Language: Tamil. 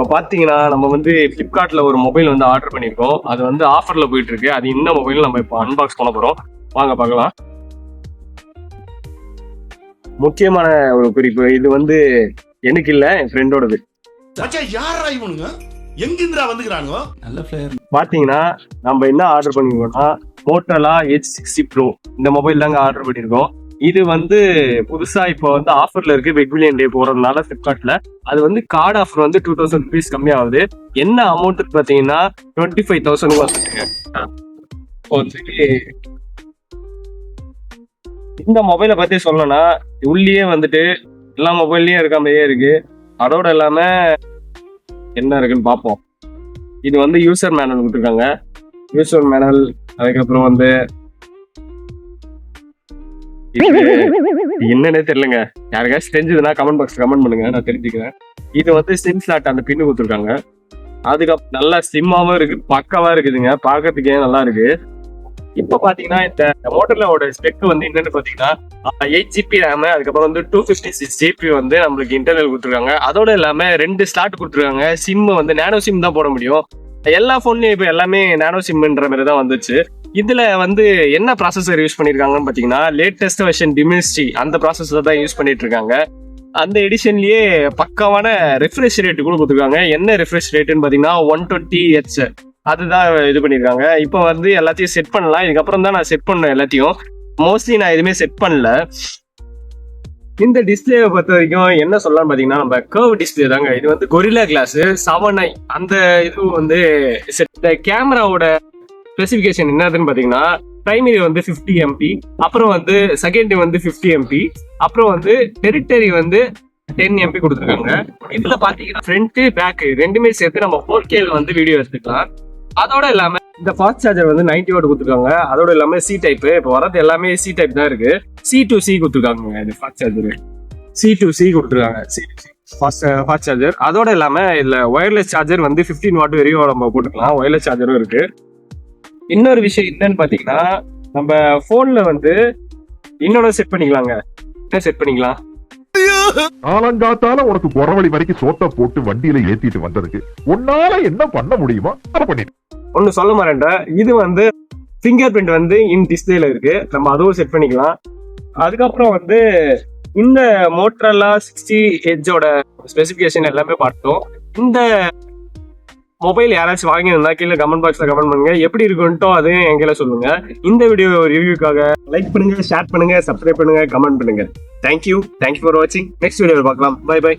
இப்போ பார்த்தீங்கன்னா நம்ம வந்து ஃப்ளிப்கார்ட்டில் ஒரு மொபைல் வந்து ஆர்டர் பண்ணியிருக்கோம். அது வந்து ஆஃபரில் போயிட்டு இருக்கு. அது என்ன மொபைல் நம்ம இப்போ அன்பாக்ஸ் பண்ண போகிறோம். வாங்க பார்க்கலாம். முக்கியமான ஒரு குறிப்பு, இது வந்து எனக்கு இல்லை, என் ஃப்ரெண்டோடது. பார்த்தீங்கன்னா நம்ம என்ன ஆர்டர் பண்ணிருக்கோம்னா மோட்டோரோலா H60 Pro இந்த மொபைல் தாங்க ஆர்டர் பண்ணியிருக்கோம். இது வந்து புதுசா இப்போ வந்து ஆஃபர்ல இருக்கு. பிக் பில்லியன் டே போறதுனால ஃபிளிப்கார்ட்ல அது வந்து கார்டு ஆஃபர் வந்து 2000 rupees கம்மியாகுது. என்ன அமௌண்ட் பார்த்தீங்கன்னா 25,000 வந்துட்டுங்க. இந்த மொபைலை பத்தி சொல்லணும்னா உள்ளே வந்துட்டு எல்லா மொபைல்லயும் இருக்க மாதிரியே இருக்கு. அதோட இல்லாம என்ன இருக்குன்னு பார்ப்போம். இது வந்து யூசர் மேனுவல் கொடுத்துருக்காங்க. யூசர் மேனுவல், அதுக்கப்புறம் வந்து என்னன்னே தெரியலங்க. யாருக்காச்சும் தெரிஞ்சதுன்னா கமெண்ட் பாக்ஸ் கமெண்ட் பண்ணுங்க, நான் தெரிஞ்சுக்கிறேன். இது வந்து சிம் ஸ்லாட் அந்த பின்னு கொடுத்துருக்காங்க. அதுக்கப்புறம் நல்லா ஸ்லிம்மாவும் இருக்கு, பக்காவா இருக்குதுங்க, பார்க்கறதுக்கே நல்லா இருக்கு. இப்ப பாத்தீங்கன்னா இந்த மோட்டரோட ஸ்பெக் வந்து என்னன்னு பாத்தீங்கன்னா 8GB RAM, அதுக்கப்புறம் வந்து 256GB வந்து நம்மளுக்கு இன்டர்னல் கொடுத்துருக்காங்க. அதோட இல்லாம 2 ஸ்லாட் கொடுத்துருக்காங்க. சிம் வந்து நேனோ சிம் தான் போட முடியும். எல்லா போன்லயும் இப்ப எல்லாமே நேனோ சிம்ன்ற மாதிரி தான் வந்துச்சு. இதுல வந்து என்ன ப்ராசஸர் யூஸ் பண்ணிருக்காங்கன்னு பாத்தீங்கன்னா லேட்டஸ்ட் வெர்ஷன் டிமென்சிட்டி அந்த ப்ராசஸர் தான் யூஸ் பண்ணிட்டு இருக்காங்க. அந்த எடிஷன்லயே பக்காவான ரெஃப்ரெஷ் ரேட் கூட கொடுத்துருக்காங்க. என்ன ரெஃப்ரெஷ் ரேட்டுன்னு பாத்தீங்கன்னா 120Hz அதுதான் இது பண்ணிருக்காங்க. இப்போ வந்து எல்லாத்தையும் செட் பண்ணலாம். இதுக்கப்புறம் தான் நான் செட் பண்ணேன் எல்லாத்தையும். மோஸ்ட்லி நான் எதுவுமே செட் பண்ணல. இந்த டிஸ்பிளேவை பொறுத்த வரைக்கும் என்ன சொல்லலாம்னு பாத்தீங்கன்னா நம்ம கர்வ் டிஸ்பிளே தாங்க. இது வந்து கொரில்லா கிளாஸ் 7i அந்த இது வந்து இந்த கேமராவோட ஸ்பெசிஃபிகேஷன் என்னதுன்னு பாத்தீங்கன்னா பிரைமரி வந்து 50 MP, அப்புறம் வந்து செகண்டரி வந்து 50 MP, அப்புறம் வந்து டெரிட்டரி வந்து 10 MP கொடுத்துருக்காங்க. இதுல பாத்தீங்கன்னா ஃப்ரண்ட் பேக் ரெண்டுமே சேர்த்து நம்ம 4K வந்து வீடியோ எடுத்துக்கலாம். அதோட இல்லாம இந்த ஃபாஸ்ட் சார்ஜர் வந்து 90 வாட் கொடுத்துருக்காங்க. அதோட இல்லாம C டைப், இப்போ வரது எல்லாமே C டைப் தான் இருக்கு. C2C கொடுத்துருக்காங்க. இது ஃபாஸ்ட் சார்ஜர் C2C கொடுத்துருக்காங்க. Fast charger. அதோட இல்லாம இதுல ஒயர்லெஸ் சார்ஜர் வந்து 15 வாட் வரையும் நம்ம போட்டுக்கலாம். ஒயர்லெஸ் சார்ஜரும் இருக்கு. இன்னொரு விஷயம் என்னன்னு பாத்தீங்கன்னா நம்ம போன்ல வந்து இன்னொன்னு செட் பண்ணிக்கலாங்க. என்ன செட் பண்ணிக்கலாம்? காலங்காத்தால உனக்கு குறவழி வரைக்கும் சோத்த போட்டு வண்டியில ஏத்திட்டு வந்ததுக்கு உன்னால என்ன பண்ண முடியுமோ அதை பண்ணிட்டு ஒன்னு சொல்ல மாட்டேன். இது வந்து ஃபிங்கர் பிரிண்ட் வந்து இன் டிஸ்பிளேல இருக்கு. நம்ம அதுவும் செட் பண்ணிக்கலாம். அதுக்கப்புறம் வந்து இந்த மோட்டரோலா 60Hz ஸ்பெசிபிகேஷன் எல்லாமே பார்த்தோம். இந்த மொபைல் யாராச்சும் வாங்கியிருந்தா கீழே கமெண்ட் பாக்ஸ்ல கமெண்ட் பண்ணுங்க. எப்படி இருக்குன்ட்டோ அதையும் எங்களை சொல்லுங்க. இந்த வீடியோ ரிவ்யூக்காக லைக் பண்ணுங்க, ஷேர் பண்ணுங்க, சப்ஸ்கிரைப் பண்ணுங்க, கமெண்ட் பண்ணுங்க. தேங்க்யூ ஃபார் வாட்சிங். நெக்ஸ்ட் வீடியோவில் பார்க்கலாம். பை.